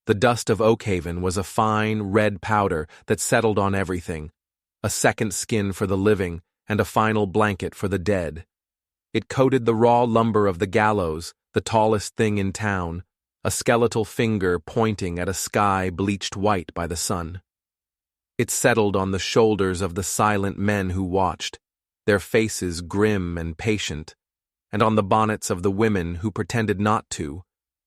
The dust of Oakhaven was a fine, red powder that settled on everything, a second skin for the living and a final blanket for the dead. It coated the raw lumber of the gallows, the tallest thing in town, a skeletal finger pointing at a sky bleached white by the sun. It settled on the shoulders of the silent men who watched, their faces grim and patient, and on the bonnets of the women who pretended not to,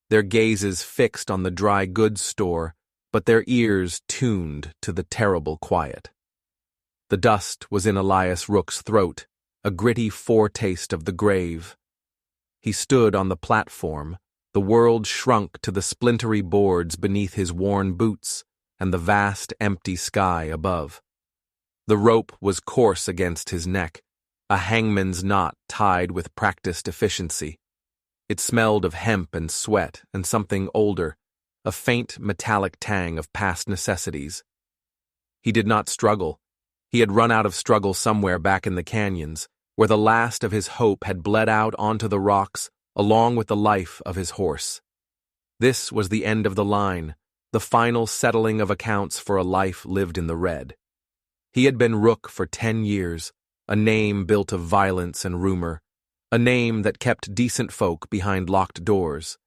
their gazes fixed on the dry goods store, but their ears tuned to the terrible quiet. The dust was in Elias Rook's throat, a gritty foretaste of the grave. He stood on the platform, the world shrunk to the splintery boards beneath his worn boots and the vast empty sky above. The rope was coarse against his neck, a hangman's knot tied with practiced efficiency. It smelled of hemp and sweat and something older, a faint metallic tang of past necessities. He did not struggle. He had run out of struggle somewhere back in the canyons, where the last of his hope had bled out onto the rocks along with the life of his horse. This was the end of the line, the final settling of accounts for a life lived in the red. He had been Rook for 10 years, a name built of violence and rumor, a name that kept decent folk behind locked doors.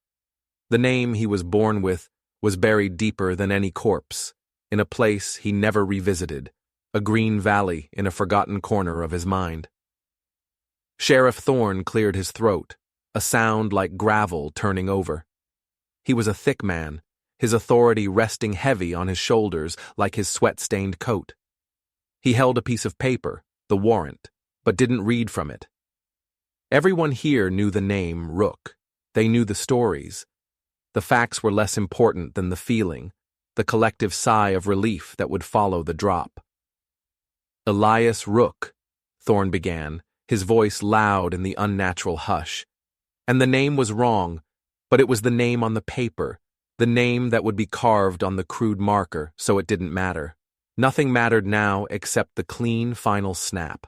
The name he was born with was buried deeper than any corpse, in a place he never revisited, a green valley in a forgotten corner of his mind. Sheriff Thorne cleared his throat, a sound like gravel turning over. He was a thick man, his authority resting heavy on his shoulders like his sweat-stained coat. He held a piece of paper, the warrant, but didn't read from it. Everyone here knew the name Rook. They knew the stories. The facts were less important than the feeling, the collective sigh of relief that would follow the drop. Elias Rook, Thorne began, his voice loud in the unnatural hush. And the name was wrong, but it was the name on the paper, the name that would be carved on the crude marker, so it didn't matter. Nothing mattered now except the clean final snap.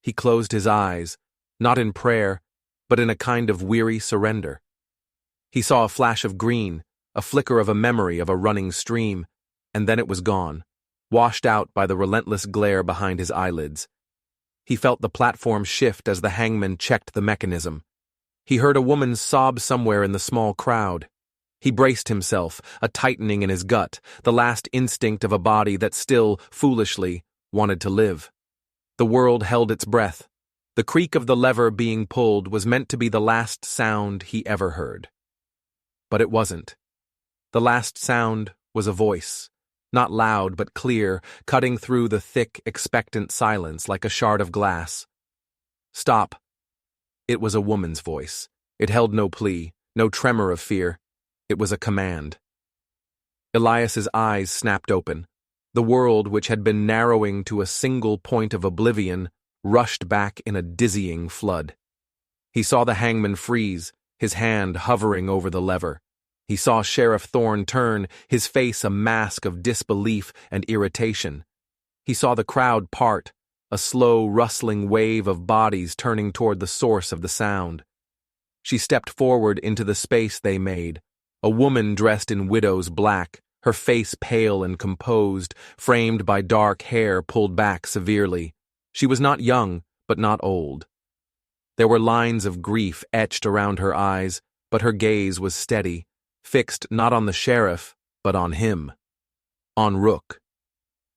He closed his eyes, not in prayer, but in a kind of weary surrender. He saw a flash of green, a flicker of a memory of a running stream, and then it was gone, washed out by the relentless glare behind his eyelids. He felt the platform shift as the hangman checked the mechanism. He heard a woman sob somewhere in the small crowd. He braced himself, a tightening in his gut, the last instinct of a body that still, foolishly, wanted to live. The world held its breath. The creak of the lever being pulled was meant to be the last sound he ever heard. But it wasn't. The last sound was a voice, not loud but clear, cutting through the thick, expectant silence like a shard of glass. "Stop." It was a woman's voice. It held no plea, no tremor of fear. It was a command. Elias's eyes snapped open. The world, which had been narrowing to a single point of oblivion, rushed back in a dizzying flood. He saw the hangman freeze, his hand hovering over the lever. He saw Sheriff Thorne turn, his face a mask of disbelief and irritation. He saw the crowd part, a slow, rustling wave of bodies turning toward the source of the sound. She stepped forward into the space they made, a woman dressed in widow's black, her face pale and composed, framed by dark hair pulled back severely. She was not young, but not old. There were lines of grief etched around her eyes, but her gaze was steady, fixed not on the sheriff, but on him. On Rook.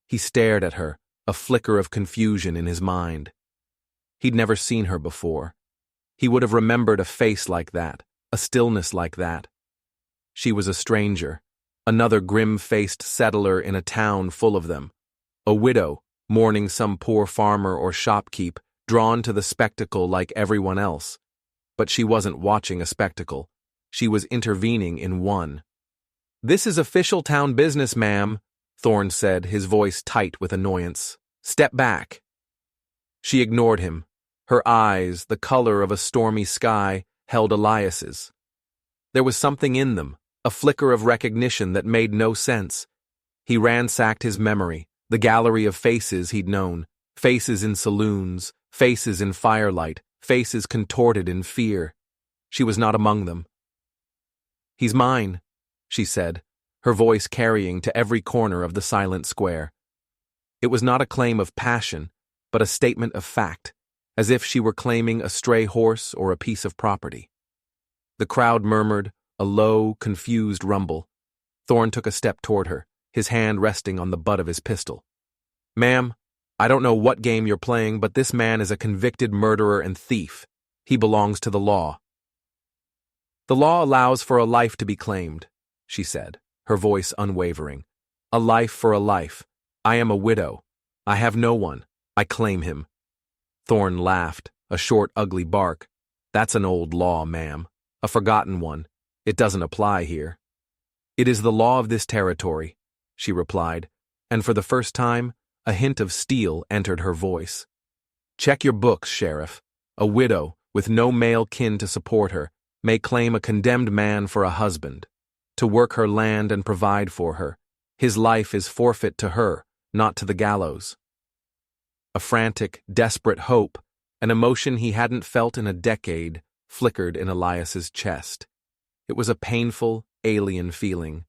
He stared at her, a flicker of confusion in his mind. He'd never seen her before. He would have remembered a face like that, a stillness like that. She was a stranger, another grim-faced settler in a town full of them, a widow, mourning some poor farmer or shopkeep, drawn to the spectacle like everyone else. But she wasn't watching a spectacle. She was intervening in one. "This is official town business, ma'am," Thorne said, his voice tight with annoyance. "Step back." She ignored him. Her eyes, the color of a stormy sky, held Elias's. There was something in them, a flicker of recognition that made no sense. He ransacked his memory, the gallery of faces he'd known, faces in saloons, faces in firelight, faces contorted in fear. She was not among them. "He's mine," she said, her voice carrying to every corner of the silent square. It was not a claim of passion, but a statement of fact, as if she were claiming a stray horse or a piece of property. The crowd murmured, a low, confused rumble. Thorn took a step toward her, his hand resting on the butt of his pistol. "Ma'am, I don't know what game you're playing, but this man is a convicted murderer and thief. He belongs to the law." "The law allows for a life to be claimed," she said, her voice unwavering. "A life for a life. I am a widow. I have no one. I claim him." Thorn laughed, a short, ugly bark. "That's an old law, ma'am. A forgotten one. It doesn't apply here." "It is the law of this territory," she replied, and for the first time, a hint of steel entered her voice. "Check your books, Sheriff. A widow, with no male kin to support her, may claim a condemned man for a husband, to work her land and provide for her. His life is forfeit to her, not to the gallows." A frantic, desperate hope, an emotion he hadn't felt in a decade, flickered in Elias's chest. It was a painful, alien feeling.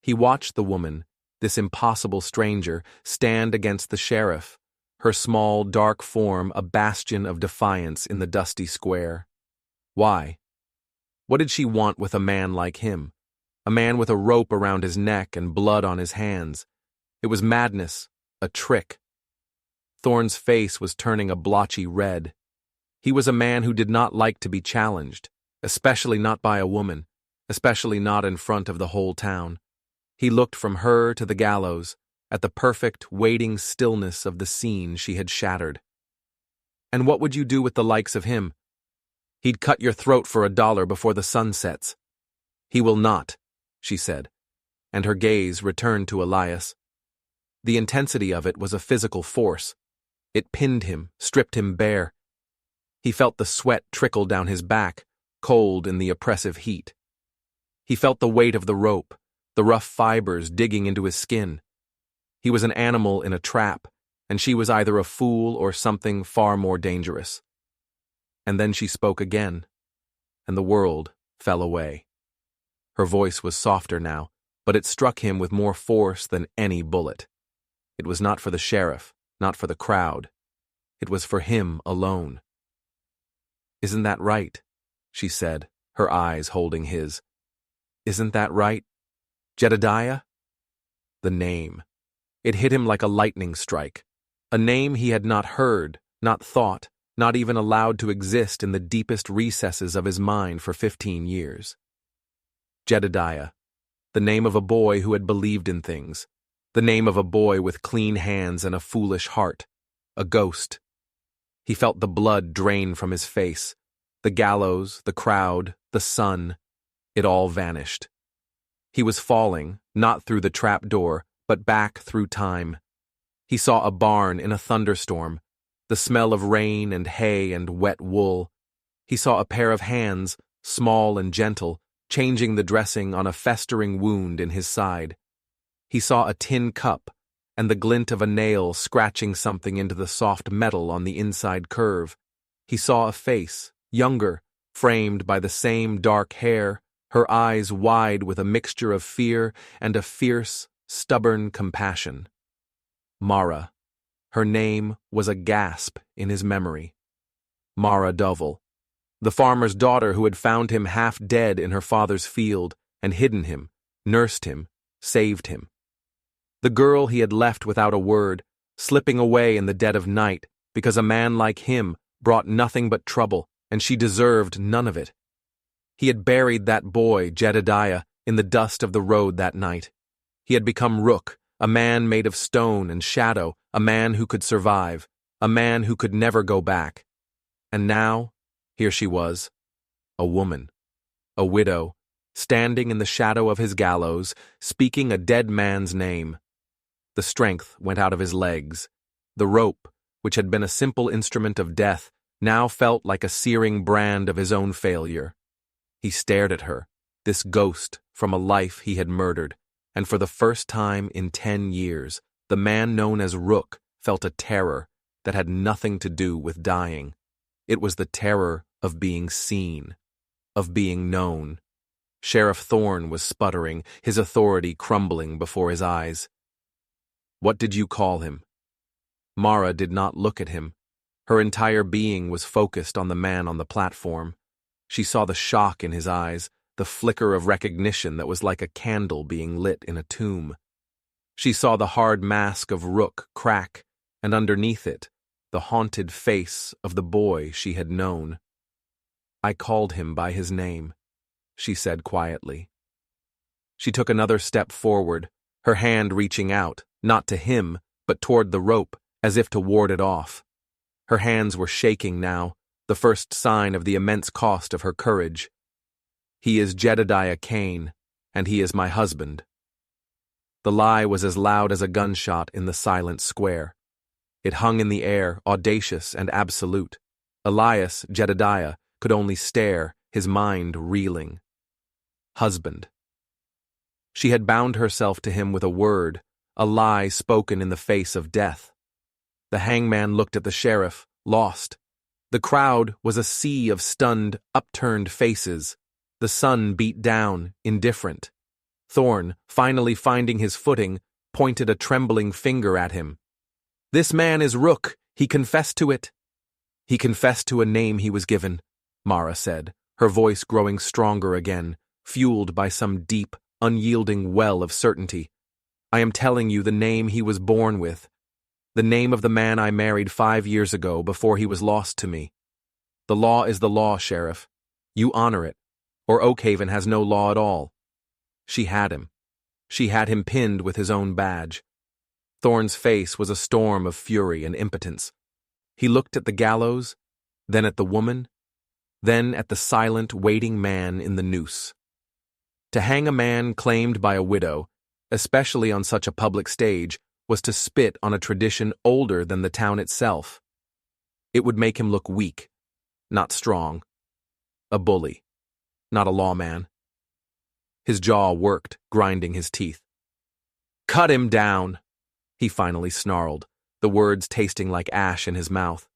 He watched the woman, this impossible stranger, stand against the sheriff, her small, dark form a bastion of defiance in the dusty square. Why? What did she want with a man like him? A man with a rope around his neck and blood on his hands. It was madness, a trick. Thorn's face was turning a blotchy red. He was a man who did not like to be challenged, especially not by a woman, especially not in front of the whole town. He looked from her to the gallows, at the perfect, waiting stillness of the scene she had shattered. "And what would you do with the likes of him? He'd cut your throat for $1 before the sun sets." "He will not," she said, and her gaze returned to Elias. The intensity of it was a physical force. It pinned him, stripped him bare. He felt the sweat trickle down his back, cold in the oppressive heat. He felt the weight of the rope, the rough fibers digging into his skin. He was an animal in a trap, and she was either a fool or something far more dangerous. And then she spoke again, and the world fell away. Her voice was softer now, but it struck him with more force than any bullet. It was not for the sheriff, not for the crowd. It was for him alone. "Isn't that right?" she said, her eyes holding his. "Isn't that right? Jedediah?" The name. It hit him like a lightning strike. A name he had not heard, not thought, not even allowed to exist in the deepest recesses of his mind for 15 years. Jedediah. The name of a boy who had believed in things. The name of a boy with clean hands and a foolish heart. A ghost. He felt the blood drain from his face. The gallows, the crowd, the sun. It all vanished. He was falling, not through the trap door, but back through time. He saw a barn in a thunderstorm, the smell of rain and hay and wet wool. He saw a pair of hands, small and gentle, changing the dressing on a festering wound in his side. He saw a tin cup and the glint of a nail scratching something into the soft metal on the inside curve. He saw a face, younger, framed by the same dark hair, her eyes wide with a mixture of fear and a fierce, stubborn compassion. Mara. Her name was a gasp in his memory. Mara Dovell, the farmer's daughter who had found him half dead in her father's field and hidden him, nursed him, saved him. The girl he had left without a word, slipping away in the dead of night because a man like him brought nothing but trouble and she deserved none of it. He had buried that boy, Jedediah, in the dust of the road that night. He had become Rook, a man made of stone and shadow, a man who could survive, a man who could never go back. And now, here she was, a woman, a widow, standing in the shadow of his gallows, speaking a dead man's name. The strength went out of his legs. The rope, which had been a simple instrument of death, now felt like a searing brand of his own failure. He stared at her, this ghost from a life he had murdered, and for the first time in 10 years, the man known as Rook felt a terror that had nothing to do with dying. It was the terror of being seen, of being known. Sheriff Thorne was sputtering, his authority crumbling before his eyes. "What did you call him?" Mara did not look at him. Her entire being was focused on the man on the platform. She saw the shock in his eyes, the flicker of recognition that was like a candle being lit in a tomb. She saw the hard mask of Rook crack, and underneath it, the haunted face of the boy she had known. "I called him by his name," she said quietly. She took another step forward, her hand reaching out, not to him, but toward the rope, as if to ward it off. Her hands were shaking now, the first sign of the immense cost of her courage. "He is Jedediah Kane, and he is my husband." The lie was as loud as a gunshot in the silent square. It hung in the air, audacious and absolute. Elias, Jedediah, could only stare, his mind reeling. Husband. She had bound herself to him with a word, a lie spoken in the face of death. The hangman looked at the sheriff, lost. The crowd was a sea of stunned, upturned faces. The sun beat down, indifferent. Thorne, finally finding his footing, pointed a trembling finger at him. "This man is Rook. He confessed to it." "He confessed to a name he was given," Mara said, her voice growing stronger again, fueled by some deep, unyielding well of certainty. "I am telling you the name he was born with. The name of the man I married 5 years ago before he was lost to me. The law is the law, Sheriff. You honor it, or Oakhaven has no law at all." She had him. She had him pinned with his own badge. Thorne's face was a storm of fury and impotence. He looked at the gallows, then at the woman, then at the silent, waiting man in the noose. To hang a man claimed by a widow, especially on such a public stage, was to spit on a tradition older than the town itself. It would make him look weak, not strong. A bully, not a lawman. His jaw worked, grinding his teeth. "Cut him down," he finally snarled, the words tasting like ash in his mouth.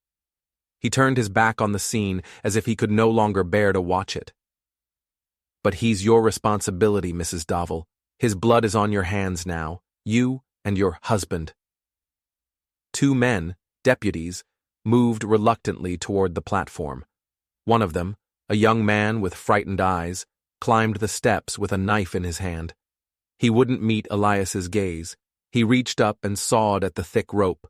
He turned his back on the scene as if he could no longer bear to watch it. "But he's your responsibility, Mrs. Dovell. His blood is on your hands now, you and your husband." 2 men, deputies, moved reluctantly toward the platform. One of them, a young man with frightened eyes, climbed the steps with a knife in his hand. He wouldn't meet Elias's gaze. He reached up and sawed at the thick rope.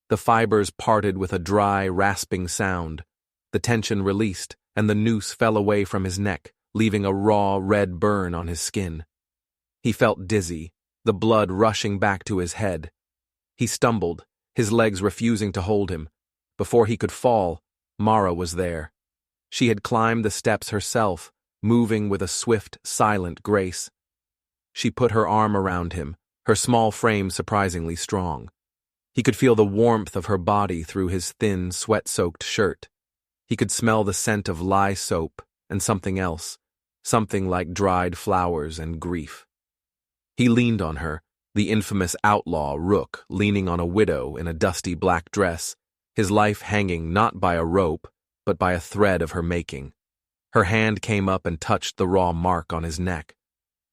The fibers parted with a dry, rasping sound. The tension released, and the noose fell away from his neck, leaving a raw, red burn on his skin. He felt dizzy, the blood rushing back to his head. He stumbled, his legs refusing to hold him. Before he could fall, Mara was there. She had climbed the steps herself, moving with a swift, silent grace. She put her arm around him, her small frame surprisingly strong. He could feel the warmth of her body through his thin, sweat-soaked shirt. He could smell the scent of lye soap and something else, something like dried flowers and grief. He leaned on her, the infamous outlaw Rook leaning on a widow in a dusty black dress, his life hanging not by a rope, but by a thread of her making. Her hand came up and touched the raw mark on his neck.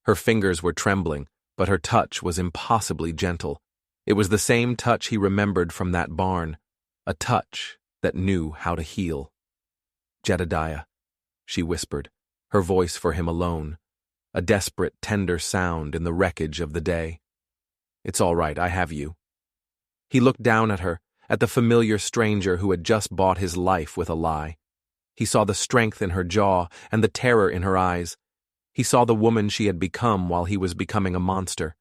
Her fingers were trembling, but her touch was impossibly gentle. It was the same touch he remembered from that barn, a touch that knew how to heal. "Jedediah," she whispered, her voice for him alone, a desperate, tender sound in the wreckage of the day. "It's all right, I have you." He looked down at her, at the familiar stranger who had just bought his life with a lie. He saw the strength in her jaw and the terror in her eyes. He saw the woman she had become while he was becoming a monster.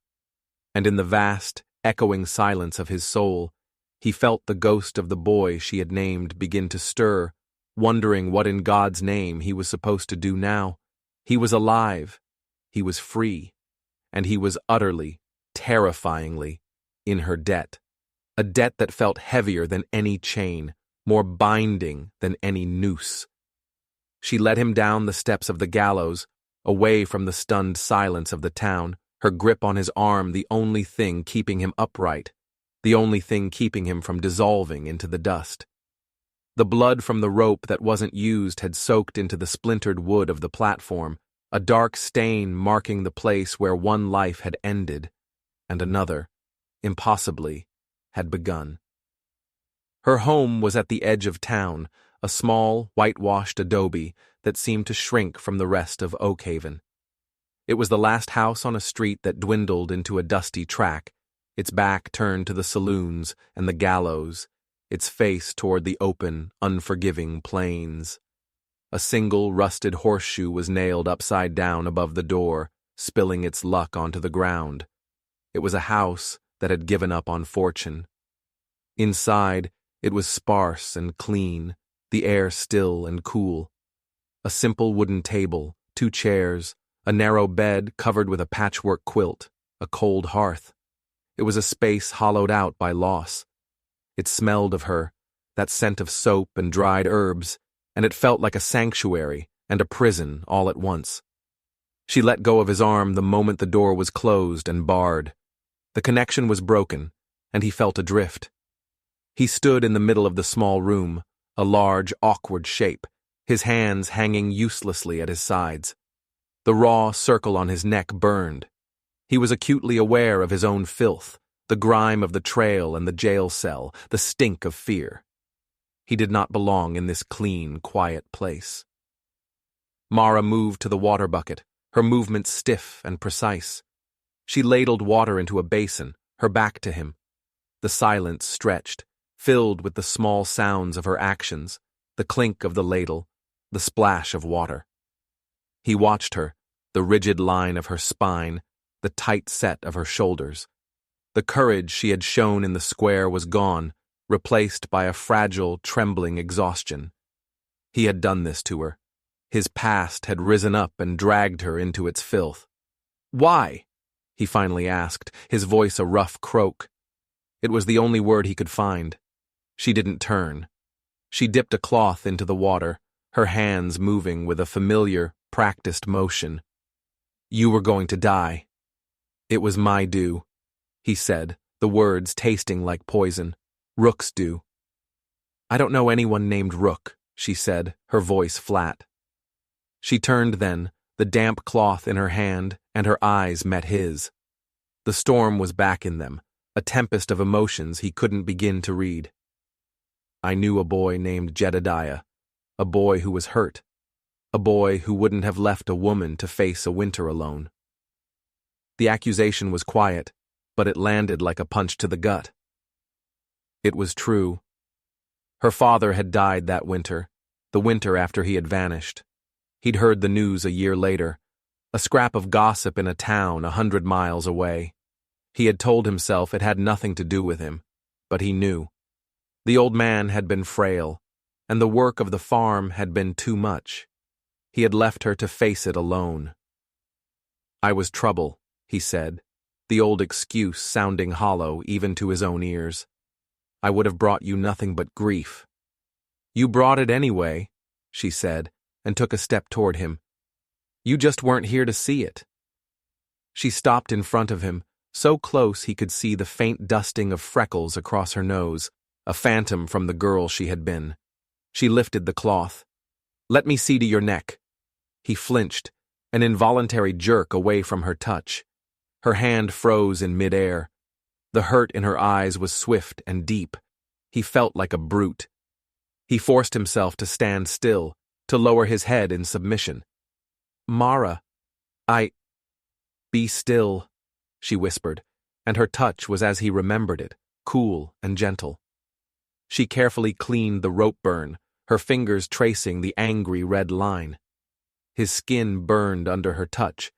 And in the vast, echoing silence of his soul, he felt the ghost of the boy she had named begin to stir, wondering what in God's name he was supposed to do now. He was alive, he was free, and he was utterly, terrifyingly, in her debt. A debt that felt heavier than any chain, more binding than any noose. She led him down the steps of the gallows, away from the stunned silence of the town, her grip on his arm the only thing keeping him upright, the only thing keeping him from dissolving into the dust. The blood from the rope that wasn't used had soaked into the splintered wood of the platform, a dark stain marking the place where one life had ended and another, impossibly, had begun. Her home was at the edge of town, a small, whitewashed adobe that seemed to shrink from the rest of Oakhaven. It was the last house on a street that dwindled into a dusty track, its back turned to the saloons and the gallows, its face toward the open, unforgiving plains. A single rusted horseshoe was nailed upside down above the door, spilling its luck onto the ground. It was a house that had given up on fortune. Inside, it was sparse and clean, the air still and cool. A simple wooden table, 2 chairs, a narrow bed covered with a patchwork quilt, a cold hearth. It was a space hollowed out by loss. It smelled of her, that scent of soap and dried herbs, and it felt like a sanctuary and a prison all at once. She let go of his arm the moment the door was closed and barred. The connection was broken, and he felt adrift. He stood in the middle of the small room, a large, awkward shape, his hands hanging uselessly at his sides. The raw circle on his neck burned. He was acutely aware of his own filth, the grime of the trail and the jail cell, the stink of fear. He did not belong in this clean, quiet place. Mara moved to the water bucket, her movements stiff and precise. She ladled water into a basin, her back to him. The silence stretched, filled with the small sounds of her actions, the clink of the ladle, the splash of water. He watched her, the rigid line of her spine, the tight set of her shoulders. The courage she had shown in the square was gone, replaced by a fragile, trembling exhaustion. He had done this to her. His past had risen up and dragged her into its filth. "Why?" he finally asked, his voice a rough croak. It was the only word he could find. She didn't turn. She dipped a cloth into the water, her hands moving with a familiar, practiced motion. "You were going to die." "It was my due," he said, the words tasting like poison. "Rook's due." "I don't know anyone named Rook," she said, her voice flat. She turned then, the damp cloth in her hand, and her eyes met his. The storm was back in them, a tempest of emotions he couldn't begin to read. "I knew a boy named Jedediah, a boy who was hurt, a boy who wouldn't have left a woman to face a winter alone." The accusation was quiet, but it landed like a punch to the gut. It was true. Her father had died that winter, the winter after he had vanished. He'd heard the news a year later, a scrap of gossip in a town 100 miles away. He had told himself it had nothing to do with him, but he knew. The old man had been frail, and the work of the farm had been too much. He had left her to face it alone. "I was trouble," he said, the old excuse sounding hollow even to his own ears. "I would have brought you nothing but grief." "You brought it anyway," she said, and took a step toward him. "You just weren't here to see it." She stopped in front of him, so close he could see the faint dusting of freckles across her nose, a phantom from the girl she had been. She lifted the cloth. "Let me see to your neck." He flinched, an involuntary jerk away from her touch. Her hand froze in midair. The hurt in her eyes was swift and deep. He felt like a brute. He forced himself to stand still, to lower his head in submission. "Mara, Be still," she whispered, and her touch was as he remembered it, cool and gentle. She carefully cleaned the rope burn, her fingers tracing the angry red line. His skin burned under her touch,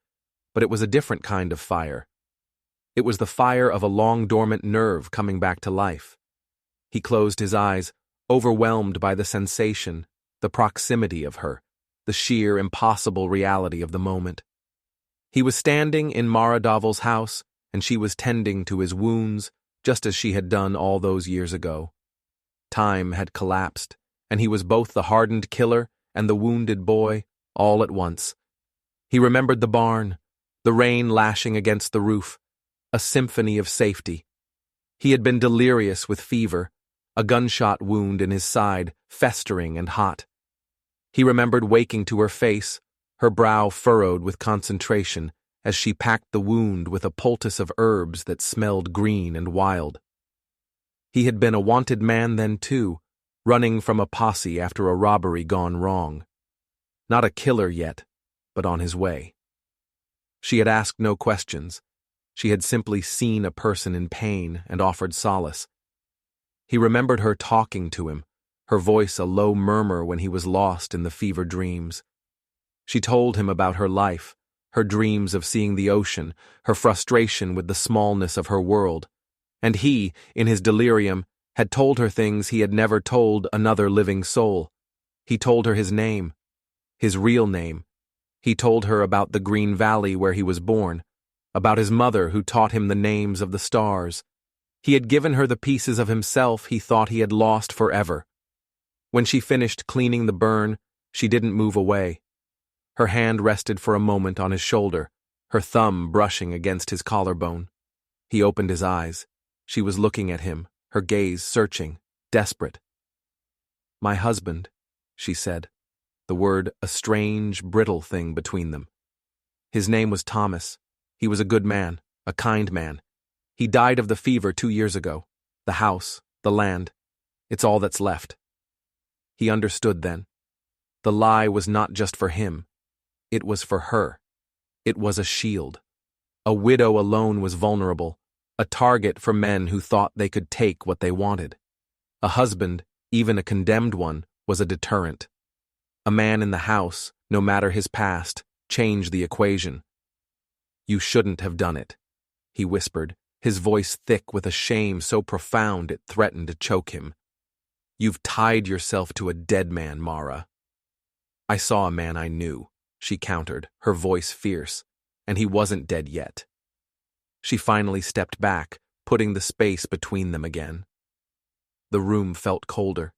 but it was a different kind of fire. It was the fire of a long-dormant nerve coming back to life. He closed his eyes, overwhelmed by the sensation, the proximity of her, the sheer impossible reality of the moment. He was standing in Mara Davel's house, and she was tending to his wounds, just as she had done all those years ago. Time had collapsed, and he was both the hardened killer and the wounded boy, all at once. He remembered the barn, the rain lashing against the roof, a symphony of safety. He had been delirious with fever, a gunshot wound in his side, festering and hot. He remembered waking to her face, her brow furrowed with concentration as she packed the wound with a poultice of herbs that smelled green and wild. He had been a wanted man then too, running from a posse after a robbery gone wrong. Not a killer yet, but on his way. She had asked no questions. She had simply seen a person in pain and offered solace. He remembered her talking to him, her voice a low murmur when he was lost in the fever dreams. She told him about her life, her dreams of seeing the ocean, her frustration with the smallness of her world. And he, in his delirium, had told her things he had never told another living soul. He told her his name, his real name. He told her about the green valley where he was born, about his mother who taught him the names of the stars. He had given her the pieces of himself he thought he had lost forever. When she finished cleaning the burn, she didn't move away. Her hand rested for a moment on his shoulder, her thumb brushing against his collarbone. He opened his eyes. She was looking at him, her gaze searching, desperate. "My husband," she said, the word a strange, brittle thing between them. "His name was Thomas. He was a good man, a kind man. He died of the fever 2 years ago. The house, the land, it's all that's left." He understood then. The lie was not just for him. It was for her. It was a shield. A widow alone was vulnerable, a target for men who thought they could take what they wanted. A husband, even a condemned one, was a deterrent. A man in the house, no matter his past, changed the equation. "You shouldn't have done it," he whispered, his voice thick with a shame so profound it threatened to choke him. "You've tied yourself to a dead man, Mara." "I saw a man I knew," she countered, her voice fierce, "and he wasn't dead yet." She finally stepped back, putting the space between them again. The room felt colder.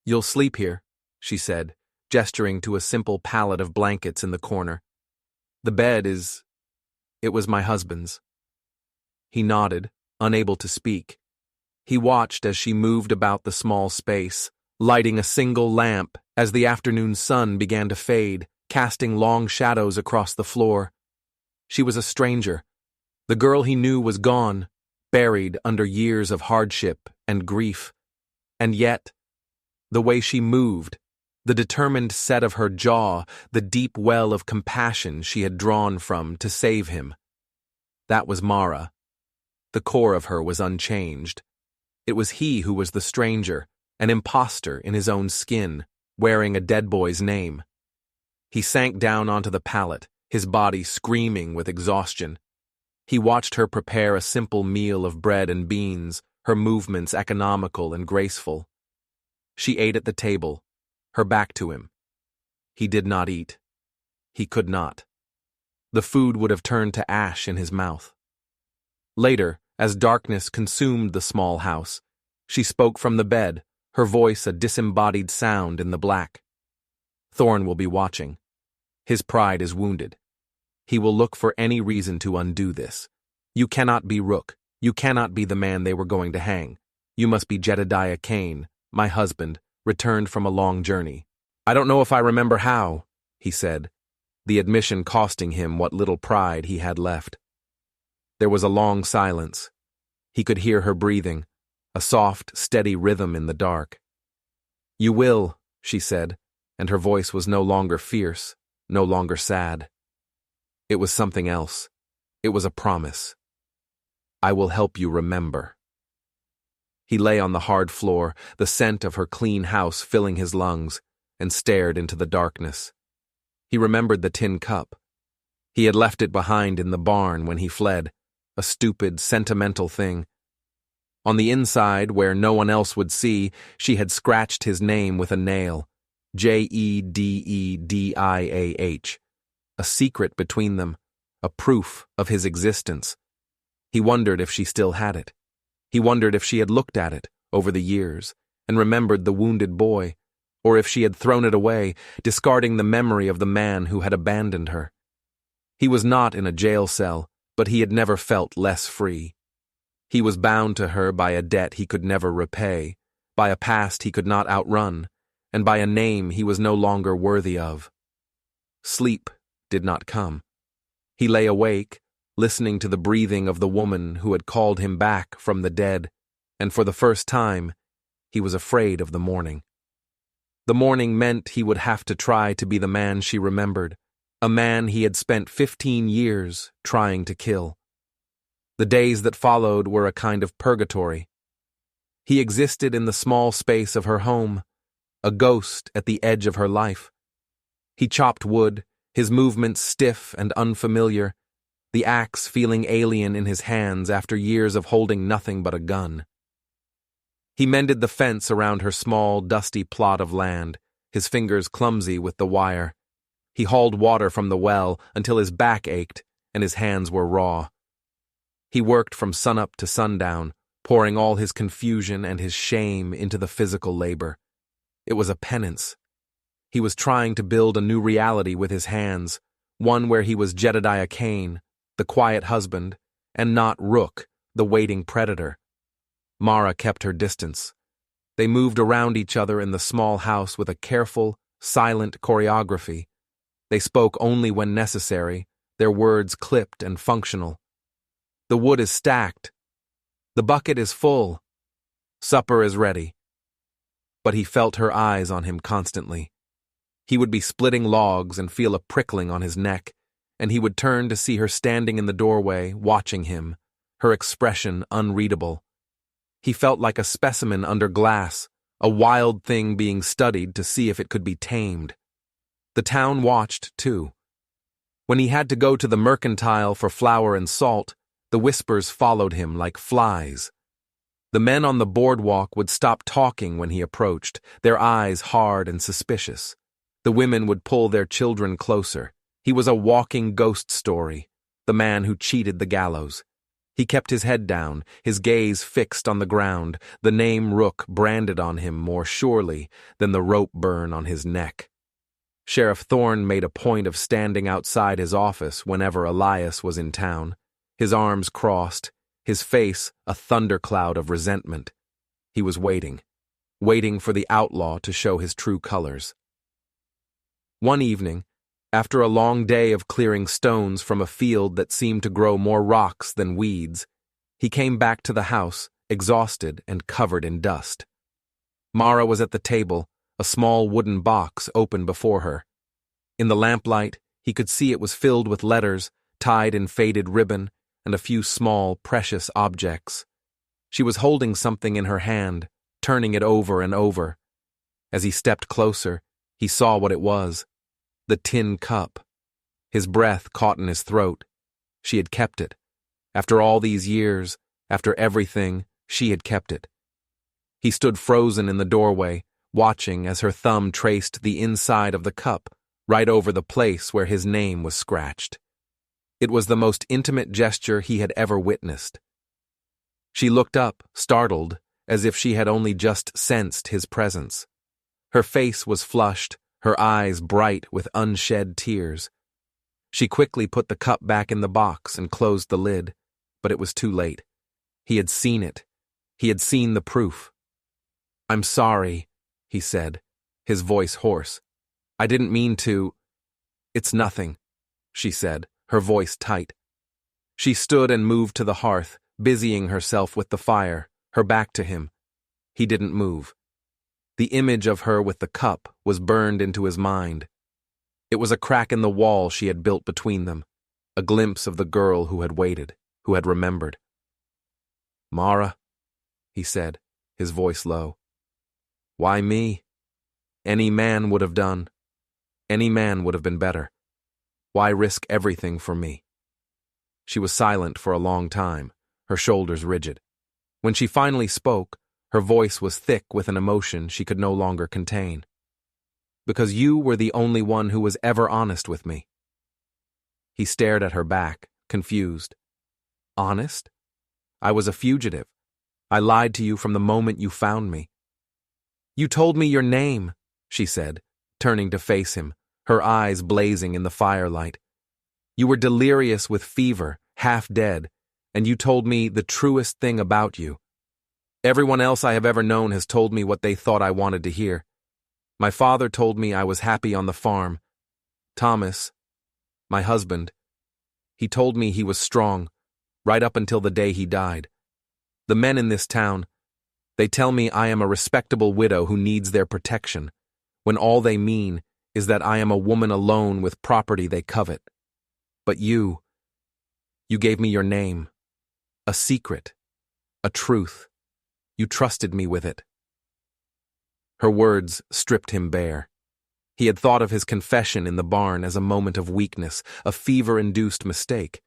"You'll sleep here," she said, gesturing to a simple pallet of blankets in the corner. "The bed it was my husband's." He nodded, unable to speak. He watched as she moved about the small space, lighting a single lamp as the afternoon sun began to fade, casting long shadows across the floor. She was a stranger. The girl he knew was gone, buried under years of hardship and grief. And yet, the way she moved, the determined set of her jaw, the deep well of compassion she had drawn from to save him. That was Mara. The core of her was unchanged. It was he who was the stranger, an imposter in his own skin, wearing a dead boy's name. He sank down onto the pallet, his body screaming with exhaustion. He watched her prepare a simple meal of bread and beans, her movements economical and graceful. She ate at the table, her back to him. He did not eat. He could not. The food would have turned to ash in his mouth. Later, as darkness consumed the small house, she spoke from the bed, her voice a disembodied sound in the black. "Thorn will be watching. His pride is wounded. He will look for any reason to undo this. You cannot be Rook. You cannot be the man they were going to hang. You must be Jedediah Kane, my husband, returned from a long journey." "I don't know if I remember how," he said, the admission costing him what little pride he had left. There was a long silence. He could hear her breathing, a soft, steady rhythm in the dark. "You will," she said, and her voice was no longer fierce, no longer sad. It was something else. It was a promise. "I will help you remember." He lay on the hard floor, the scent of her clean house filling his lungs, and stared into the darkness. He remembered the tin cup. He had left it behind in the barn when he fled, a stupid, sentimental thing. On the inside, where no one else would see, she had scratched his name with a nail, Jedediah, a secret between them, a proof of his existence. He wondered if she still had it. He wondered if she had looked at it over the years and remembered the wounded boy, or if she had thrown it away, discarding the memory of the man who had abandoned her. He was not in a jail cell, but he had never felt less free. He was bound to her by a debt he could never repay, by a past he could not outrun, and by a name he was no longer worthy of. Sleep did not come. He lay awake, listening to the breathing of the woman who had called him back from the dead, and for the first time, he was afraid of the morning. The morning meant he would have to try to be the man she remembered, a man he had spent 15 years trying to kill. The days that followed were a kind of purgatory. He existed in the small space of her home, a ghost at the edge of her life. He chopped wood, his movements stiff and unfamiliar, the axe feeling alien in his hands after years of holding nothing but a gun. He mended the fence around her small, dusty plot of land, his fingers clumsy with the wire. He hauled water from the well until his back ached and his hands were raw. He worked from sunup to sundown, pouring all his confusion and his shame into the physical labor. It was a penance. He was trying to build a new reality with his hands, one where he was Jedediah Cain, the quiet husband, and not Rook, the waiting predator. Mara kept her distance. They moved around each other in the small house with a careful, silent choreography. They spoke only when necessary, their words clipped and functional. The wood is stacked. The bucket is full. Supper is ready. But he felt her eyes on him constantly. He would be splitting logs and feel a prickling on his neck, and he would turn to see her standing in the doorway, watching him, her expression unreadable. He felt like a specimen under glass, a wild thing being studied to see if it could be tamed. The town watched, too. When he had to go to the mercantile for flour and salt, the whispers followed him like flies. The men on the boardwalk would stop talking when he approached, their eyes hard and suspicious. The women would pull their children closer. He was a walking ghost story, the man who cheated the gallows. He kept his head down, his gaze fixed on the ground, the name Rook branded on him more surely than the rope burn on his neck. Sheriff Thorne made a point of standing outside his office whenever Elias was in town, his arms crossed, his face a thundercloud of resentment. He was waiting for the outlaw to show his true colors. One evening, after a long day of clearing stones from a field that seemed to grow more rocks than weeds, he came back to the house, exhausted and covered in dust. Mara was at the table, a small wooden box open before her. In the lamplight, he could see it was filled with letters, tied in faded ribbon, and a few small, precious objects. She was holding something in her hand, turning it over and over. As he stepped closer, he saw what it was. The tin cup. His breath caught in his throat. She had kept it. After all these years, after everything, she had kept it. He stood frozen in the doorway, watching as her thumb traced the inside of the cup, right over the place where his name was scratched. It was the most intimate gesture he had ever witnessed. She looked up, startled, as if she had only just sensed his presence. Her face was flushed, her eyes bright with unshed tears. She quickly put the cup back in the box and closed the lid, but it was too late. He had seen it. He had seen the proof. "I'm sorry," he said, his voice hoarse. "I didn't mean to." "It's nothing," she said, her voice tight. She stood and moved to the hearth, busying herself with the fire, her back to him. He didn't move. The image of her with the cup was burned into his mind. It was a crack in the wall she had built between them, a glimpse of the girl who had waited, who had remembered. "Mara," he said, his voice low. "Why me? Any man would have done. Any man would have been better. Why risk everything for me?" She was silent for a long time, her shoulders rigid. When she finally spoke, her voice was thick with an emotion she could no longer contain. "Because you were the only one who was ever honest with me." He stared at her back, confused. "Honest? I was a fugitive. I lied to you from the moment you found me." "You told me your name," she said, turning to face him, her eyes blazing in the firelight. "You were delirious with fever, half dead, and you told me the truest thing about you. Everyone else I have ever known has told me what they thought I wanted to hear. My father told me I was happy on the farm, Thomas, my husband, he told me he was strong, right up until the day he died. The men in this town, they tell me I am a respectable widow who needs their protection, when all they mean is that I am a woman alone with property they covet. But you gave me your name, a secret, a truth. You trusted me with it. Her words stripped him bare. He had thought of his confession in the barn as a moment of weakness, a fever-induced mistake.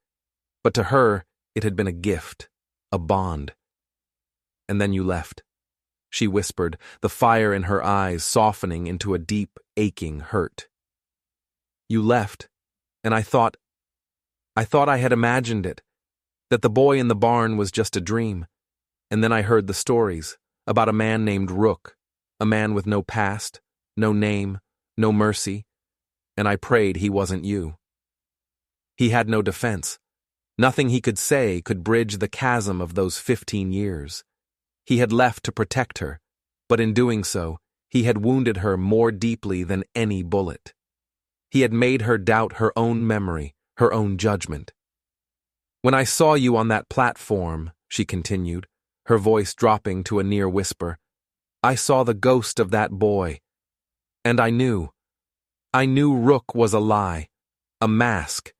But to her, it had been a gift, a bond. And then you left, she whispered, the fire in her eyes softening into a deep, aching hurt. You left, and I thought I had imagined it, that the boy in the barn was just a dream. And then I heard the stories about a man named Rook, a man with no past, no name, no mercy, and I prayed he wasn't you. He had no defense. Nothing he could say could bridge the chasm of those 15 years. He had left to protect her, but in doing so, he had wounded her more deeply than any bullet. He had made her doubt her own memory, her own judgment. When I saw you on that platform, she continued, her voice dropping to a near whisper, I saw the ghost of that boy. And I knew Rook was a lie, a mask,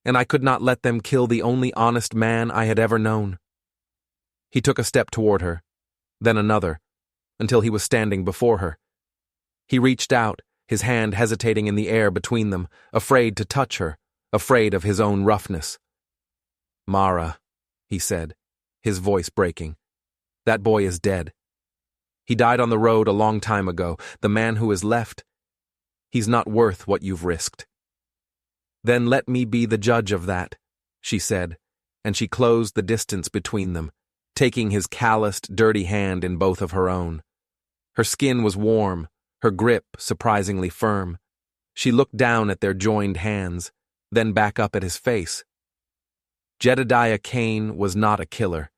and I could not let them kill the only honest man I had ever known. He took a step toward her, then another, until he was standing before her. He reached out, his hand hesitating in the air between them, afraid to touch her, afraid of his own roughness. Mara, he said, his voice breaking. That boy is dead. He died on the road a long time ago. The man who is left, he's not worth what you've risked. Then let me be the judge of that, she said, and she closed the distance between them, taking his calloused, dirty hand in both of her own. Her skin was warm, her grip surprisingly firm. She looked down at their joined hands, then back up at his face. Jedediah Kane was not a killer.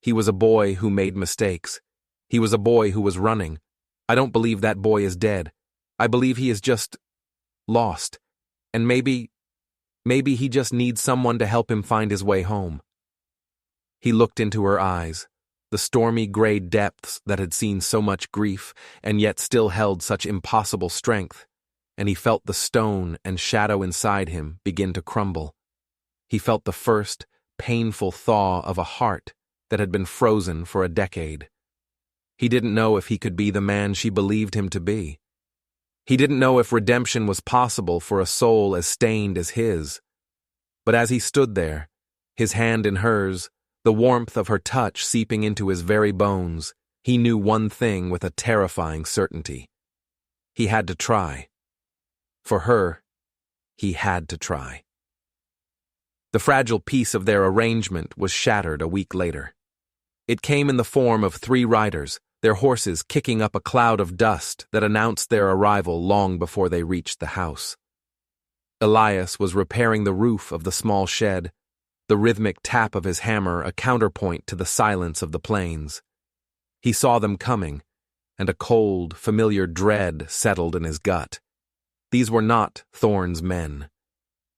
He was a boy who made mistakes. He was a boy who was running. I don't believe that boy is dead. I believe he is just lost. And maybe he just needs someone to help him find his way home. He looked into her eyes, the stormy gray depths that had seen so much grief and yet still held such impossible strength, and he felt the stone and shadow inside him begin to crumble. He felt the first, painful thaw of a heart that had been frozen for a decade. He didn't know if he could be the man she believed him to be. He didn't know if redemption was possible for a soul as stained as his. But as he stood there, his hand in hers, the warmth of her touch seeping into his very bones, he knew one thing with a terrifying certainty. He had to try. For her, he had to try. The fragile piece of their arrangement was shattered a week later. It came in the form of 3 riders, their horses kicking up a cloud of dust that announced their arrival long before they reached the house. Elias was repairing the roof of the small shed, the rhythmic tap of his hammer a counterpoint to the silence of the plains. He saw them coming, and a cold, familiar dread settled in his gut. These were not Thorne's men.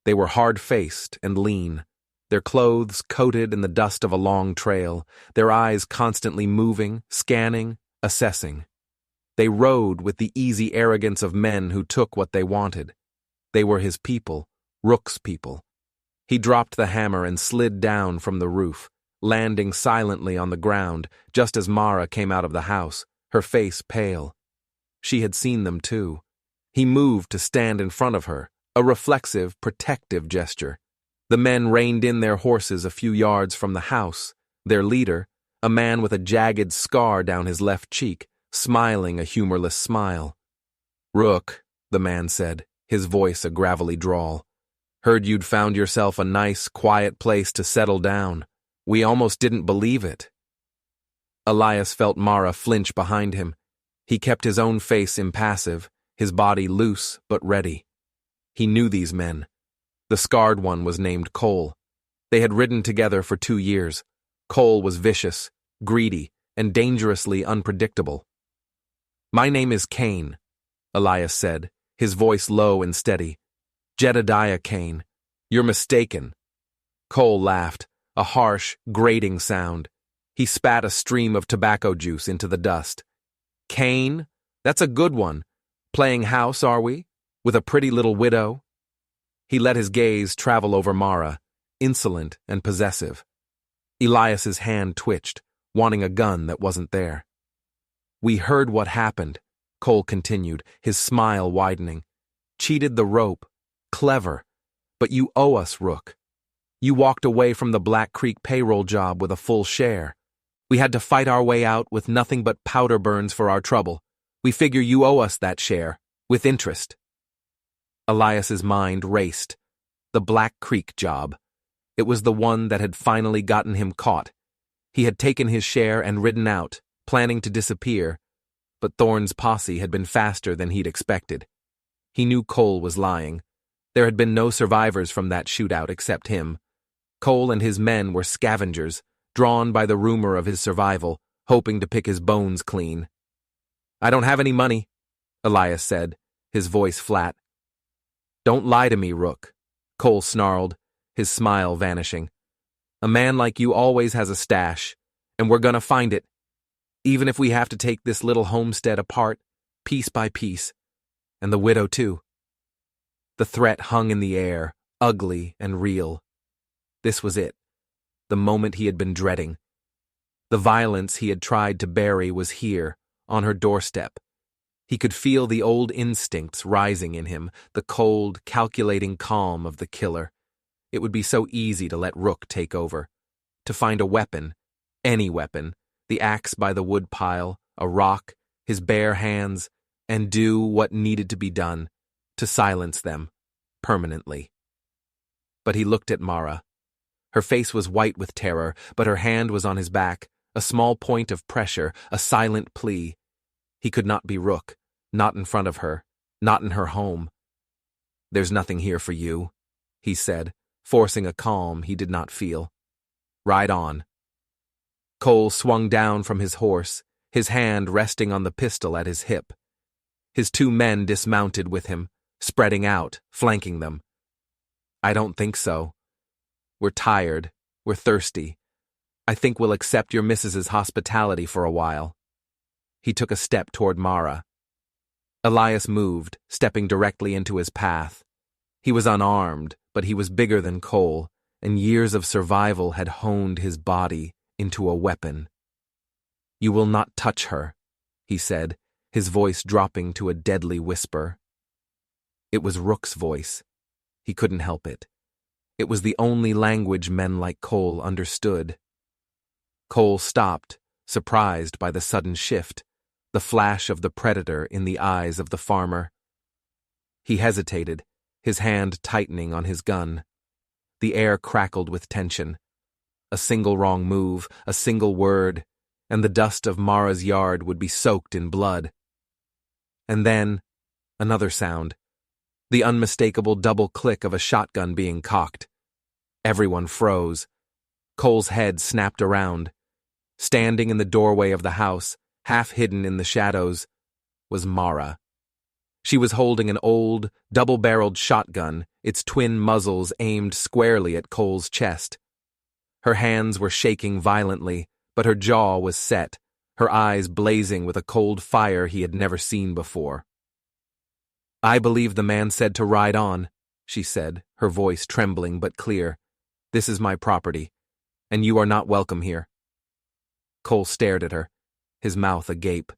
They were hard-faced and lean, their clothes coated in the dust of a long trail, their eyes constantly moving, scanning, assessing. They rode with the easy arrogance of men who took what they wanted. They were his people, Rook's people. He dropped the hammer and slid down from the roof, landing silently on the ground just as Mara came out of the house, her face pale. She had seen them too. He moved to stand in front of her, a reflexive, protective gesture. The men reined in their horses a few yards from the house, their leader, a man with a jagged scar down his left cheek, smiling a humorless smile. "Rook," the man said, his voice a gravelly drawl. "Heard you'd found yourself a nice, quiet place to settle down. We almost didn't believe it." Elias felt Mara flinch behind him. He kept his own face impassive, his body loose but ready. He knew these men. The scarred one was named Cole. They had ridden together for 2 years. Cole was vicious, greedy, and dangerously unpredictable. "My name is Kane," Elias said, his voice low and steady. Jedediah Kane. You're mistaken. Cole laughed, a harsh, grating sound. He spat a stream of tobacco juice into the dust. Kane? That's a good one. Playing house, are we? With a pretty little widow? He let his gaze travel over Mara, insolent and possessive. Elias's hand twitched, wanting a gun that wasn't there. We heard what happened, Cole continued, his smile widening. Cheated the rope. Clever. But you owe us, Rook. You walked away from the Black Creek payroll job with a full share. We had to fight our way out with nothing but powder burns for our trouble. We figure you owe us that share, with interest. Elias's mind raced. The Black Creek job. It was the one that had finally gotten him caught. He had taken his share and ridden out, planning to disappear, but Thorne's posse had been faster than he'd expected. He knew Cole was lying. There had been no survivors from that shootout except him. Cole and his men were scavengers, drawn by the rumor of his survival, hoping to pick his bones clean. I don't have any money, Elias said, his voice flat. Don't lie to me, Rook, Cole snarled, his smile vanishing. A man like you always has a stash, and we're gonna find it, even if we have to take this little homestead apart, piece by piece, and the widow too. The threat hung in the air, ugly and real. This was it, the moment he had been dreading. The violence he had tried to bury was here, on her doorstep. He could feel the old instincts rising in him, the cold, calculating calm of the killer. It would be so easy to let Rook take over, to find a weapon, any weapon, the axe by the wood pile, a rock, his bare hands, and do what needed to be done, to silence them, permanently. But he looked at Mara. Her face was white with terror, but her hand was on his back, a small point of pressure, a silent plea. He could not be Rook, not in front of her, not in her home. There's nothing here for you, he said, forcing a calm he did not feel. Ride on. Cole swung down from his horse, his hand resting on the pistol at his hip. His two men dismounted with him, spreading out, flanking them. I don't think so. We're tired. We're thirsty. I think we'll accept your missus's hospitality for a while. He took a step toward Mara. Elias moved, stepping directly into his path. He was unarmed, but he was bigger than Cole, and years of survival had honed his body into a weapon. You will not touch her, he said, his voice dropping to a deadly whisper. It was Rook's voice. He couldn't help it. It was the only language men like Cole understood. Cole stopped, surprised by the sudden shift, the flash of the predator in the eyes of the farmer. He hesitated, his hand tightening on his gun. The air crackled with tension. A single wrong move, a single word, and the dust of Mara's yard would be soaked in blood. And then, another sound. The unmistakable double click of a shotgun being cocked. Everyone froze. Cole's head snapped around. Standing in the doorway of the house, half hidden in the shadows, was Mara. She was holding an old, double-barreled shotgun, its twin muzzles aimed squarely at Cole's chest. Her hands were shaking violently, but her jaw was set, her eyes blazing with a cold fire he had never seen before. I believe the man said to ride on, she said, her voice trembling but clear. This is my property, and you are not welcome here. Cole stared at her, his mouth agape.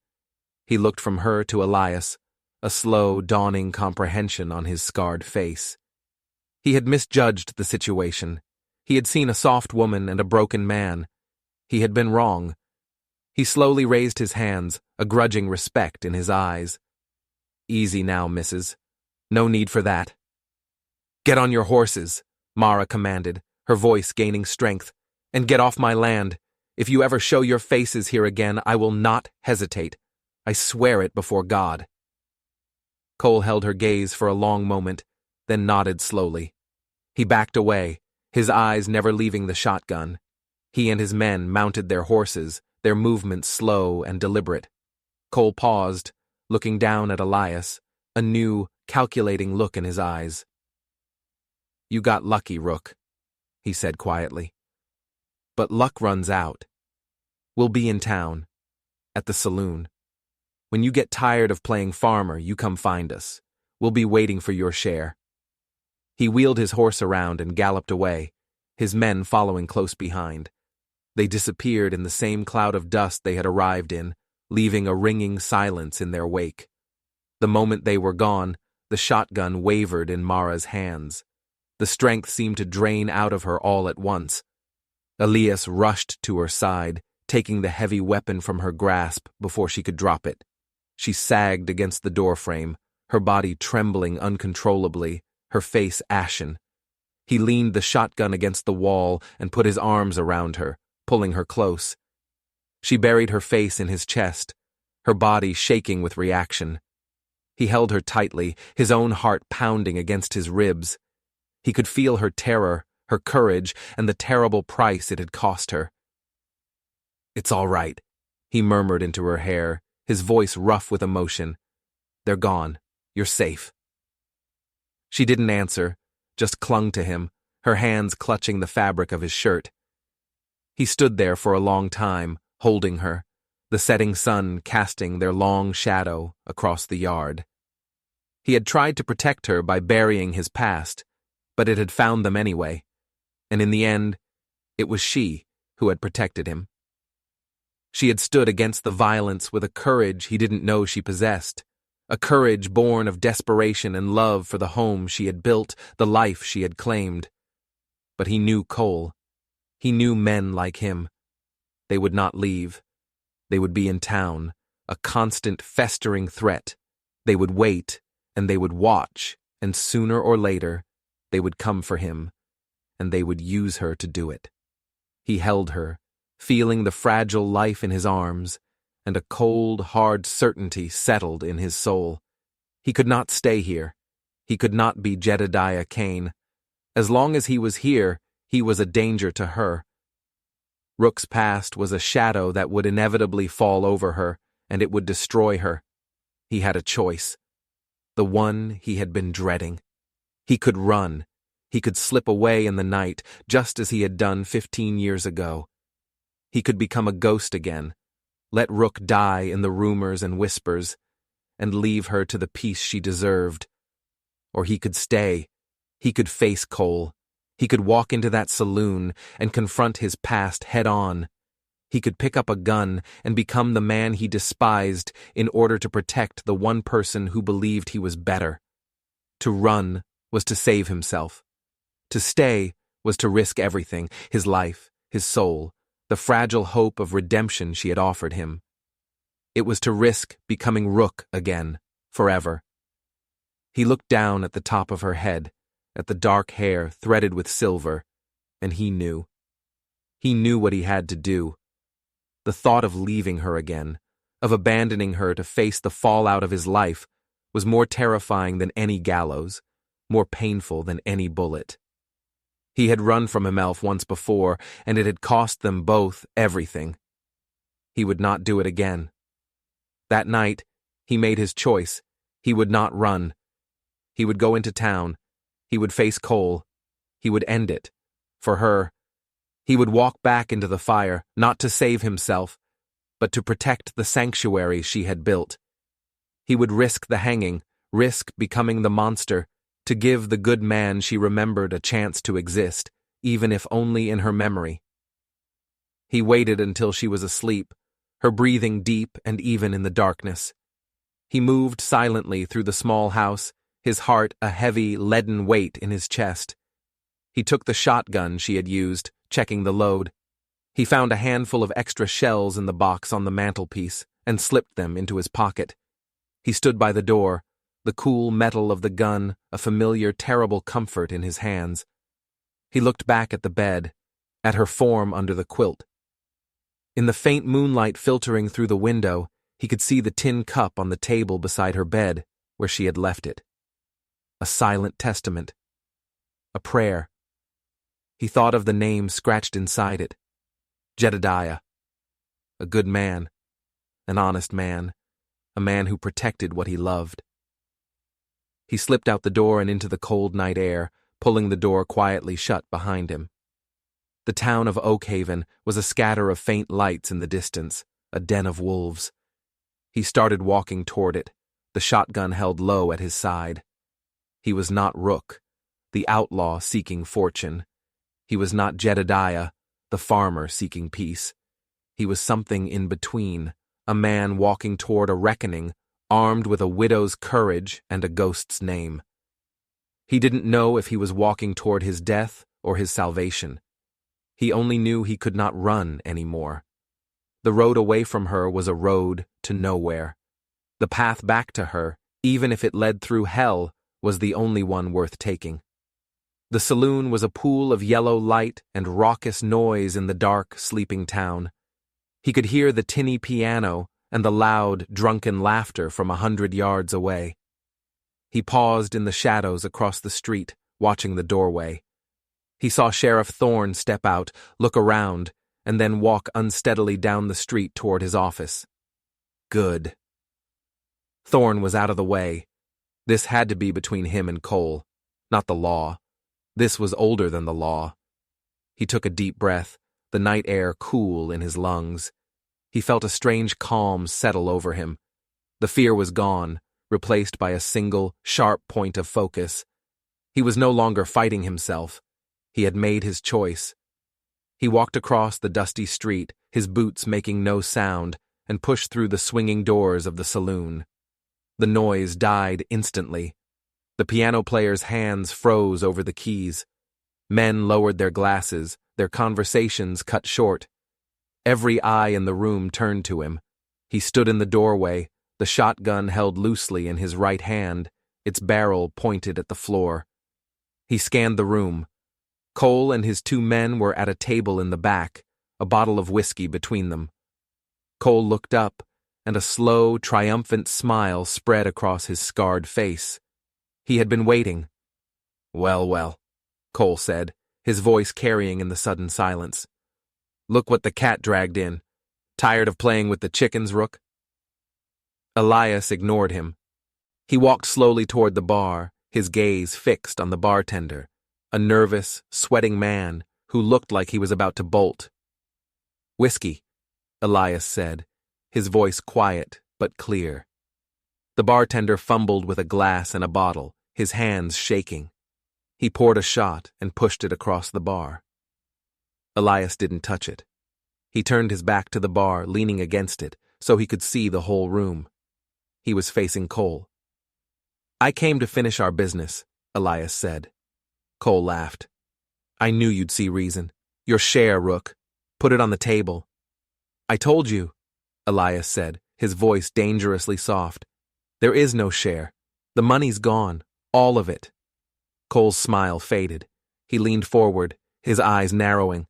He looked from her to Elias, a slow, dawning comprehension on his scarred face. He had misjudged the situation. He had seen a soft woman and a broken man. He had been wrong. He slowly raised his hands, a grudging respect in his eyes. Easy now, missus. No need for that. Get on your horses, Mara commanded, her voice gaining strength, and get off my land. If you ever show your faces here again, I will not hesitate. I swear it before God. Cole held her gaze for a long moment, then nodded slowly. He backed away, his eyes never leaving the shotgun. He and his men mounted their horses, their movements slow and deliberate. Cole paused, looking down at Elias, a new, calculating look in his eyes. "You got lucky, Rook," he said quietly. "But luck runs out. We'll be in town, at the saloon. When you get tired of playing farmer, you come find us. We'll be waiting for your share." He wheeled his horse around and galloped away, his men following close behind. They disappeared in the same cloud of dust they had arrived in, leaving a ringing silence in their wake. The moment they were gone, the shotgun wavered in Mara's hands. The strength seemed to drain out of her all at once. Elias rushed to her side, taking the heavy weapon from her grasp before she could drop it. She sagged against the doorframe, her body trembling uncontrollably, her face ashen. He leaned the shotgun against the wall and put his arms around her, pulling her close. She buried her face in his chest, her body shaking with reaction. He held her tightly, his own heart pounding against his ribs. He could feel her terror, her courage, and the terrible price it had cost her. "It's all right," he murmured into her hair, his voice rough with emotion. "They're gone. You're safe." She didn't answer, just clung to him, her hands clutching the fabric of his shirt. He stood there for a long time, holding her, the setting sun casting their long shadow across the yard. He had tried to protect her by burying his past, but it had found them anyway, and in the end, it was she who had protected him. She had stood against the violence with a courage he didn't know she possessed, a courage born of desperation and love for the home she had built, the life she had claimed. But he knew Cole. He knew men like him. They would not leave. They would be in town, a constant festering threat. They would wait, and they would watch, and sooner or later, they would come for him, and they would use her to do it. He held her, feeling the fragile life in his arms, and a cold, hard certainty settled in his soul. He could not stay here. He could not be Jedediah Kane. As long as he was here, he was a danger to her. Rook's past was a shadow that would inevitably fall over her, and it would destroy her. He had a choice. The one he had been dreading. He could run. He could slip away in the night, just as he had done 15 years ago. He could become a ghost again, let Rook die in the rumors and whispers, and leave her to the peace she deserved. Or he could stay. He could face Cole. He could walk into that saloon and confront his past head-on. He could pick up a gun and become the man he despised in order to protect the one person who believed he was better. To run was to save himself. To stay was to risk everything, his life, his soul, the fragile hope of redemption she had offered him. It was to risk becoming Rook again, forever. He looked down at the top of her head, at the dark hair threaded with silver, and he knew. He knew what he had to do. The thought of leaving her again, of abandoning her to face the fallout of his life, was more terrifying than any gallows, more painful than any bullet. He had run from Imelf once before, and it had cost them both everything. He would not do it again. That night, he made his choice. He would not run. He would go into town. He would face Cole. He would end it. For her. He would walk back into the fire, not to save himself, but to protect the sanctuary she had built. He would risk the hanging, risk becoming the monster, to give the good man she remembered a chance to exist, even if only in her memory. He waited until she was asleep, her breathing deep and even in the darkness. He moved silently through the small house, his heart a heavy, leaden weight in his chest. He took the shotgun she had used, checking the load. He found a handful of extra shells in the box on the mantelpiece and slipped them into his pocket. He stood by the door, the cool metal of the gun a familiar, terrible comfort in his hands. He looked back at the bed, at her form under the quilt. In the faint moonlight filtering through the window, he could see the tin cup on the table beside her bed, where she had left it. A silent testament. A prayer. He thought of the name scratched inside it. Jedediah. A good man. An honest man. A man who protected what he loved. He slipped out the door and into the cold night air, pulling the door quietly shut behind him. The town of Oakhaven was a scatter of faint lights in the distance, a den of wolves. He started walking toward it, the shotgun held low at his side. He was not Rook, the outlaw seeking fortune. He was not Jedediah, the farmer seeking peace. He was something in between, a man walking toward a reckoning, armed with a widow's courage and a ghost's name. He didn't know if he was walking toward his death or his salvation. He only knew he could not run anymore. The road away from her was a road to nowhere. The path back to her, even if it led through hell, was the only one worth taking. The saloon was a pool of yellow light and raucous noise in the dark, sleeping town. He could hear the tinny piano and the loud, drunken laughter from 100 yards away. He paused in the shadows across the street, watching the doorway. He saw Sheriff Thorne step out, look around, and then walk unsteadily down the street toward his office. Good. Thorne was out of the way. This had to be between him and Cole, not the law. This was older than the law. He took a deep breath, the night air cool in his lungs. He felt a strange calm settle over him. The fear was gone, replaced by a single, sharp point of focus. He was no longer fighting himself. He had made his choice. He walked across the dusty street, his boots making no sound, and pushed through the swinging doors of the saloon. The noise died instantly. The piano player's hands froze over the keys. Men lowered their glasses, their conversations cut short. Every eye in the room turned to him. He stood in the doorway, the shotgun held loosely in his right hand, its barrel pointed at the floor. He scanned the room. Cole and his 2 men were at a table in the back, a bottle of whiskey between them. Cole looked up, and a slow, triumphant smile spread across his scarred face. He had been waiting. "Well, well," Cole said, his voice carrying in the sudden silence. "Look what the cat dragged in. Tired of playing with the chickens, Rook?" Elias ignored him. He walked slowly toward the bar, his gaze fixed on the bartender, a nervous, sweating man who looked like he was about to bolt. "Whiskey," Elias said, his voice quiet but clear. The bartender fumbled with a glass and a bottle, his hands shaking. He poured a shot and pushed it across the bar. Elias didn't touch it. He turned his back to the bar, leaning against it, so he could see the whole room. He was facing Cole. "I came to finish our business," Elias said. Cole laughed. "I knew you'd see reason. Your share, Rook. Put it on the table." "I told you," Elias said, his voice dangerously soft. "There is no share. The money's gone. All of it." Cole's smile faded. He leaned forward, his eyes narrowing.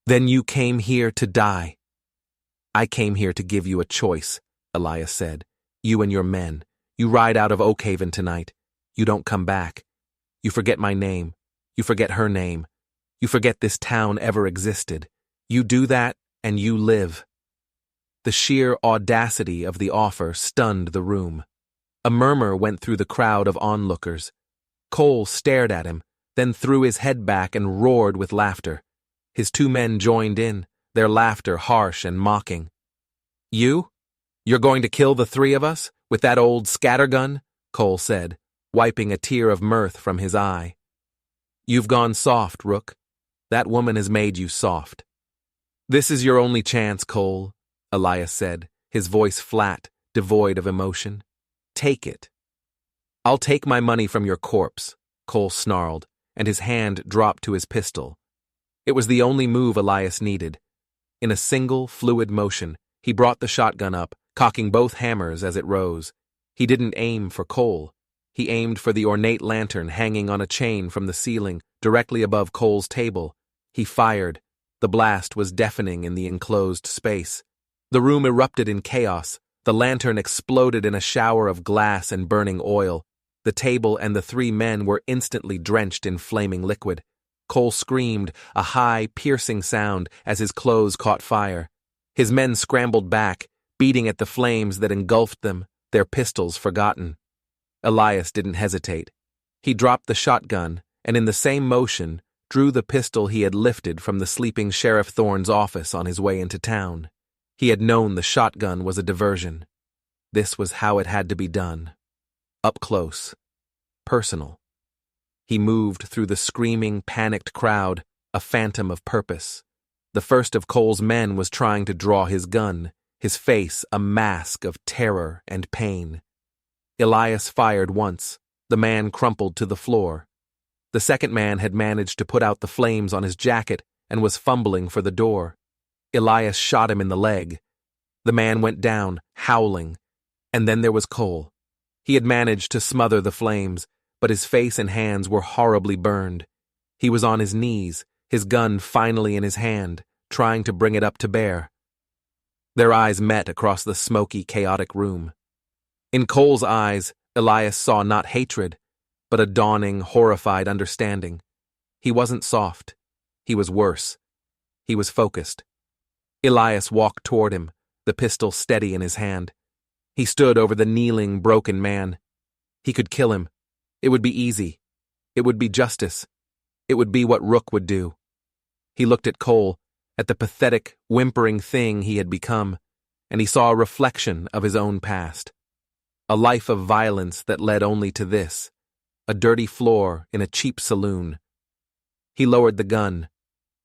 "Then you came here to die." "I came here to give you a choice," Elias said. "You and your men. You ride out of Oakhaven tonight. You don't come back. You forget my name. You forget her name. You forget this town ever existed. You do that, and you live." The sheer audacity of the offer stunned the room. A murmur went through the crowd of onlookers. Cole stared at him, then threw his head back and roared with laughter. His 2 men joined in, their laughter harsh and mocking. "You? You're going to kill the 3 of us, with that old scattergun?" Cole said, wiping a tear of mirth from his eye. "You've gone soft, Rook. That woman has made you soft." "This is your only chance, Cole," Elias said, his voice flat, devoid of emotion. "Take it." "I'll take my money from your corpse," Cole snarled, and his hand dropped to his pistol. It was the only move Elias needed. In a single, fluid motion, he brought the shotgun up, cocking both hammers as it rose. He didn't aim for Cole. He aimed for the ornate lantern hanging on a chain from the ceiling, directly above Cole's table. He fired. The blast was deafening in the enclosed space. The room erupted in chaos. The lantern exploded in a shower of glass and burning oil. The table and the 3 men were instantly drenched in flaming liquid. Cole screamed, a high, piercing sound, as his clothes caught fire. His men scrambled back, beating at the flames that engulfed them, their pistols forgotten. Elias didn't hesitate. He dropped the shotgun and in the same motion drew the pistol he had lifted from the sleeping Sheriff Thorne's office on his way into town. He had known the shotgun was a diversion. This was how it had to be done. Up close. Personal. He moved through the screaming, panicked crowd, a phantom of purpose. The first of Cole's men was trying to draw his gun, his face a mask of terror and pain. Elias fired once. The man crumpled to the floor. The second man had managed to put out the flames on his jacket and was fumbling for the door. Elias shot him in the leg. The man went down, howling. And then there was Cole. He had managed to smother the flames, but his face and hands were horribly burned. He was on his knees, his gun finally in his hand, trying to bring it up to bear. Their eyes met across the smoky, chaotic room. In Cole's eyes, Elias saw not hatred, but a dawning, horrified understanding. He wasn't soft. He was worse. He was focused. Elias walked toward him, the pistol steady in his hand. He stood over the kneeling, broken man. He could kill him. It would be easy. It would be justice. It would be what Rook would do. He looked at Cole, at the pathetic, whimpering thing he had become, and he saw a reflection of his own past. A life of violence that led only to this, a dirty floor in a cheap saloon. He lowered the gun.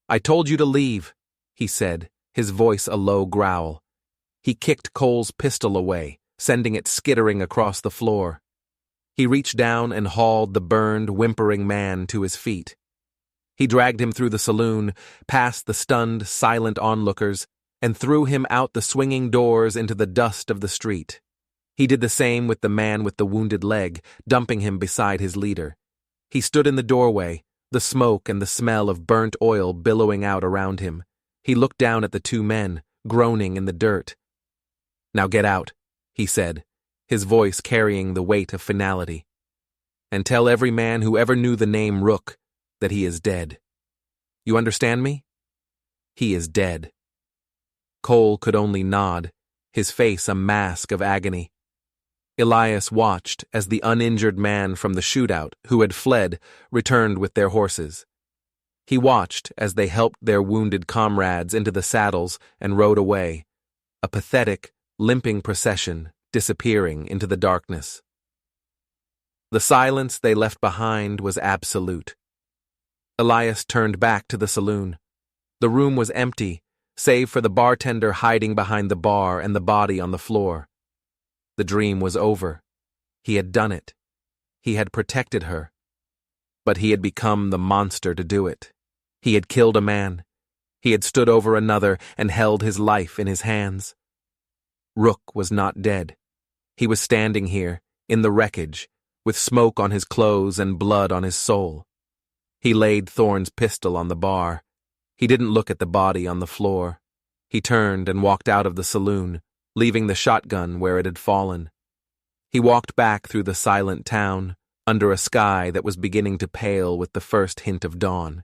"I told you to leave," he said, his voice a low growl. He kicked Cole's pistol away, sending it skittering across the floor. He reached down and hauled the burned, whimpering man to his feet. He dragged him through the saloon, past the stunned, silent onlookers, and threw him out the swinging doors into the dust of the street. He did the same with the man with the wounded leg, dumping him beside his leader. He stood in the doorway, the smoke and the smell of burnt oil billowing out around him. He looked down at the two men, groaning in the dirt. "Now get out," he said, his voice carrying the weight of finality. "And tell every man who ever knew the name Rook that he is dead. You understand me? He is dead." Cole could only nod, his face a mask of agony. Elias watched as the uninjured man from the shootout, who had fled, returned with their horses. He watched as they helped their wounded comrades into the saddles and rode away, a pathetic, limping procession disappearing into the darkness. The silence they left behind was absolute. Elias turned back to the saloon. The room was empty, save for the bartender hiding behind the bar and the body on the floor. The dream was over. He had done it. He had protected her. But he had become the monster to do it. He had killed a man. He had stood over another and held his life in his hands. Rook was not dead. He was standing here, in the wreckage, with smoke on his clothes and blood on his soul. He laid Thorne's pistol on the bar. He didn't look at the body on the floor. He turned and walked out of the saloon, leaving the shotgun where it had fallen. He walked back through the silent town, under a sky that was beginning to pale with the first hint of dawn.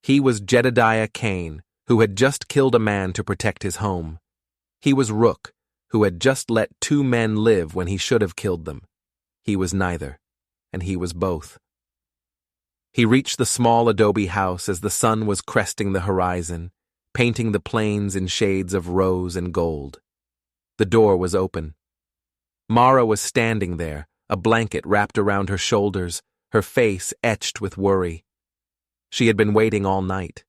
He was Jedediah Kane, who had just killed a man to protect his home. He was Rook, who had just let two men live when he should have killed them. He was neither, and he was both. He reached the small adobe house as the sun was cresting the horizon, painting the plains in shades of rose and gold. The door was open. Mara was standing there, a blanket wrapped around her shoulders, her face etched with worry. She had been waiting all night.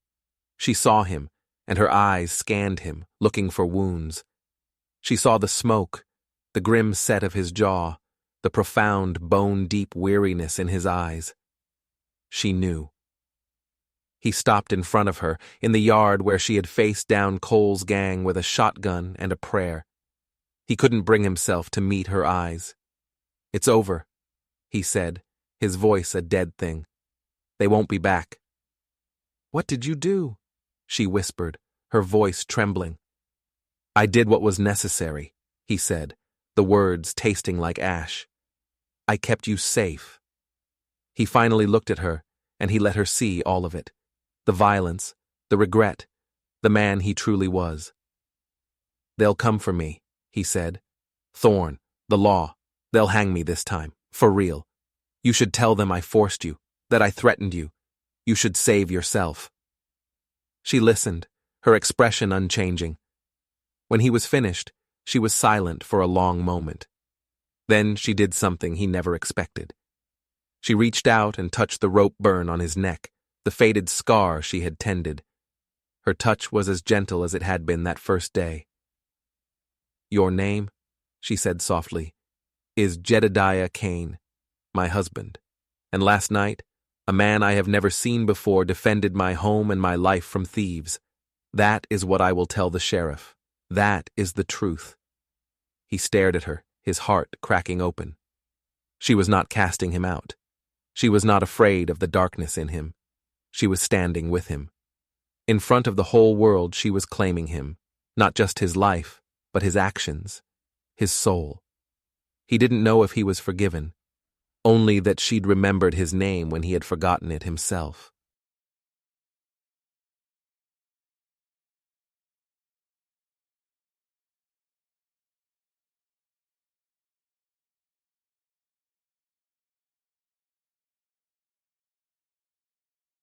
She saw him, and her eyes scanned him, looking for wounds. She saw the smoke, the grim set of his jaw, the profound, bone-deep weariness in his eyes. She knew. He stopped in front of her, in the yard where she had faced down Cole's gang with a shotgun and a prayer. He couldn't bring himself to meet her eyes. "It's over," he said, his voice a dead thing. "They won't be back." "What did you do?" she whispered, her voice trembling. "I did what was necessary," he said, the words tasting like ash. "I kept you safe." He finally looked at her, and he let her see all of it. The violence, the regret, the man he truly was. "They'll come for me," he said. "Thorne, the law, they'll hang me this time, for real. You should tell them I forced you. That I threatened you. You should save yourself." She listened, her expression unchanging. When he was finished, she was silent for a long moment. Then she did something he never expected. She reached out and touched the rope burn on his neck, the faded scar she had tended. Her touch was as gentle as it had been that first day. "Your name," she said softly, "is Jedediah Kane, my husband. And last night, a man I have never seen before defended my home and my life from thieves. That is what I will tell the sheriff. That is the truth." He stared at her, his heart cracking open. She was not casting him out. She was not afraid of the darkness in him. She was standing with him. In front of the whole world she was claiming him, not just his life, but his actions, his soul. He didn't know if he was forgiven, only that she'd remembered his name when he had forgotten it himself.